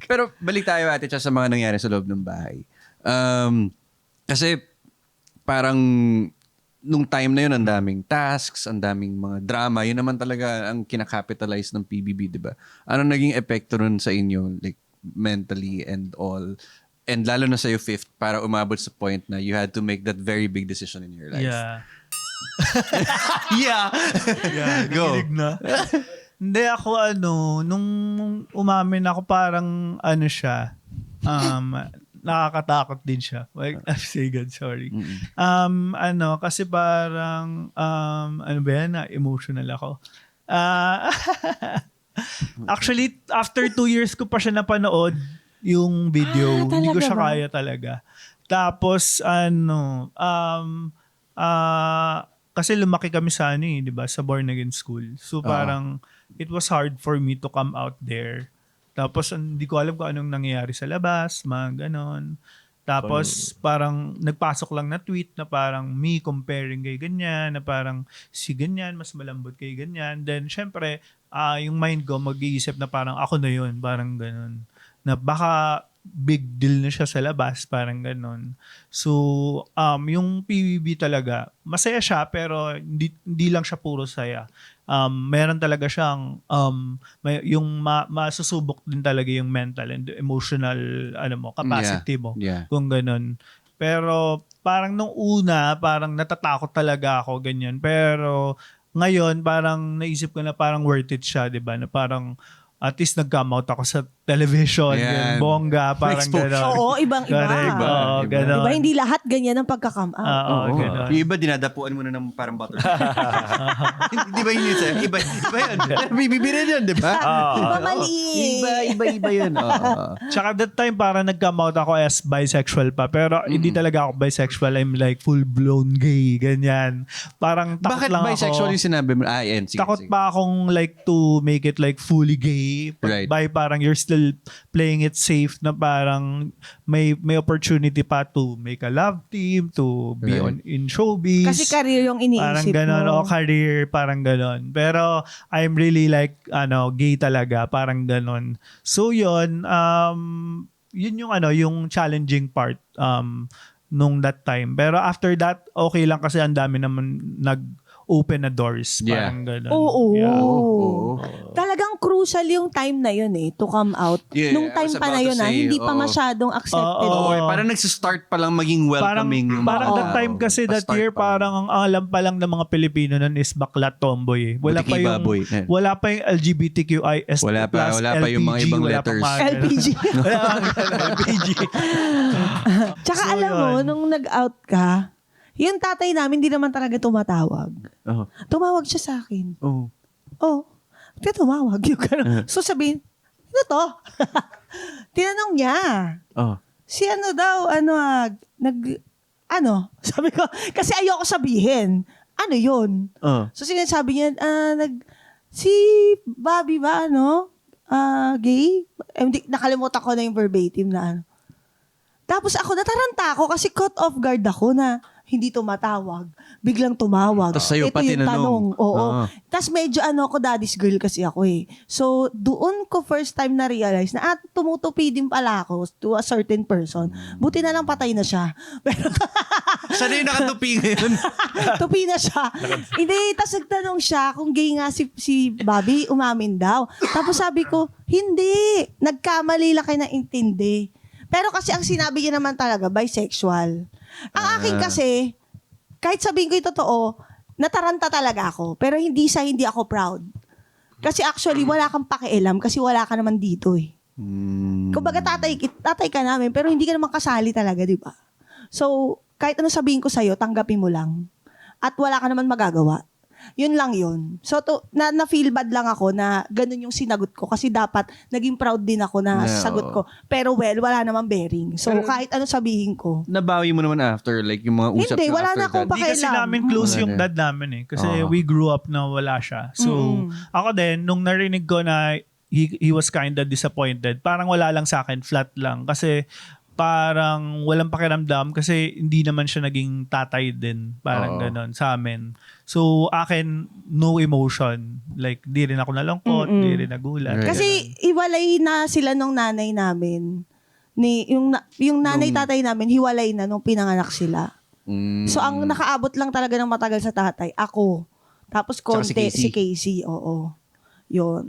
Pero balik tayo ate sa mga nangyari sa loob ng bahay. Kasi parang nung time na yun, ang daming tasks, ang daming mga drama. Yun naman talaga ang kinakapitalize ng PBB, di ba? Ano naging epekto nun sa inyo, like mentally and all? And lalo na sa'yo, fifth, para umabot sa point na you had to make that very big decision in your life. Yeah. Yeah. Go. Nakilig na. Hindi ako nung umamin ako parang siya, nakakatakot din siya. Like, say God, sorry. Kasi parang, ano ba yan, emotional ako. Actually, after 2 years ko pa siya napanood, yung video, hindi ko siya kaya talaga. Tapos, kasi lumaki kami sa di ba, sa Born Again School. So, parang, it was hard for me to come out there. Tapos, hindi ko alam kung anong nangyayari sa labas, mga ganon. Tapos, parang nagpasok lang na tweet na parang me comparing kay ganyan, na parang si ganyan, mas malambot kay ganyan. Then, syempre, yung mind ko mag-iisip na parang ako na yun, parang ganon. Na baka big deal na siya sa labas, parang ganon. So, yung PBB talaga, masaya siya, pero hindi lang siya puro saya. Meron talaga siyang yung masusubok din talaga yung mental and emotional capacity mo kung ganun. Pero parang nung una parang natatakot talaga ako ganyan, pero ngayon parang naisip ko na parang worth it siya, 'di ba? Na parang at least nag-come out ako sa television, bongga, parang gano'n. Oo, ibang-iba. Gano'n. Diba, hindi lahat ganyan ang pagka-come out. Oo, gano'n. Yung iba, dinadapuan mo na ng parang bottle. Di ba yun yun? Iba yun. Bibira yun, di ba? Iba mali. Iba yun. Tsaka that time, parang nag-come out ako as bisexual pa. Pero hindi talaga ako bisexual. I'm like full-blown gay, ganyan. Parang takot bakit lang ako. Bakit bisexual yung sinabi mo? Sige. Takot pa akong like to make it like fully gay. By parang you're still playing it safe na parang may opportunity pa to make a love team, to be in showbiz. Kasi career yung iniisip parang ganon, mo. Career, parang ganon. Pero I'm really like, gay talaga, parang ganon. So yun yung yung challenging part nung that time. Pero after that, okay lang kasi ang dami naman open na doors. Parang gano'n. Oo. Talagang crucial yung time na yun to come out. Nung time pa na yun hindi pa masyadong accepted. Parang nagsistart pa lang maging welcoming. Parang that time kasi that year, parang ang alam pa lang ng mga Pilipino nun is bakla tomboy. Wala pa yung LGBTQIS+, wala pa yung mga ibang letters. LPG. LPG. Tsaka alam mo, nung nag-out ka, yung tatay namin hindi naman talaga tumatawag. Tumawag siya sa akin. Kaya tumawag. So sabihin, ano to? Tinanong niya. Si daw, sabi ko, kasi ayoko sabihin. Ano yun? So sinasabi niya, si Bobby ba, gay? Nakalimutan ko na yung verbatim na Tapos ako, nataranta ako kasi caught off guard ako na hindi tumatawag. Biglang tumawag. Tapos sa'yo Ito pa yung tanong. tinanong. Oo. Tapos medyo ako, daddy's girl kasi ako So, doon ko first time na-realize na tumutupi din pala ako to a certain person. Buti na lang patay na siya. Pero sana yung nakatupi ngayon? tupi na siya. Hindi, tapos nagtanong siya kung gay nga si Bobby, umamin daw. Tapos sabi ko, hindi. Nagkamali lang kayo na intindi. Pero kasi ang sinabi niya naman talaga, bisexual. Ang akin kasi, kahit sabihin ko yung totoo, nataranta talaga ako. Pero hindi ako proud. Kasi actually, wala kang pakialam kasi wala ka naman dito Kumbaga tatay ka namin, pero hindi ka naman kasali talaga, di ba? So, kahit ano sabihin ko sa'yo, tanggapin mo lang. At wala ka naman magagawa. Yun lang yun. So, na-feel bad lang ako na ganun yung sinagot ko kasi dapat naging proud din ako na sagot ko. Pero wala namang bearing. So, kahit ano sabihin ko. Nabawi mo naman after, like yung mga usap hindi, na wala after na akong that? Hindi kasi namin close yung dad namin Kasi we grew up na wala siya. So, ako din, nung narinig ko na he was kinda disappointed, parang wala lang sa akin, flat lang. Kasi parang walang pakiramdam kasi hindi naman siya naging tatay din. Parang Oo. ganon sa amin. So, akin, no emotion. Like, di rin ako nalungkot, di rin nagulat. Right. Kasi iwalay na sila nung nanay namin. Yung nanay tatay namin, hiwalay na nung pinanganak sila. So, ang nakaabot lang talaga ng matagal sa tatay, ako. Tapos Tsaka si konti, Casey. si Casey. Oo. Yun.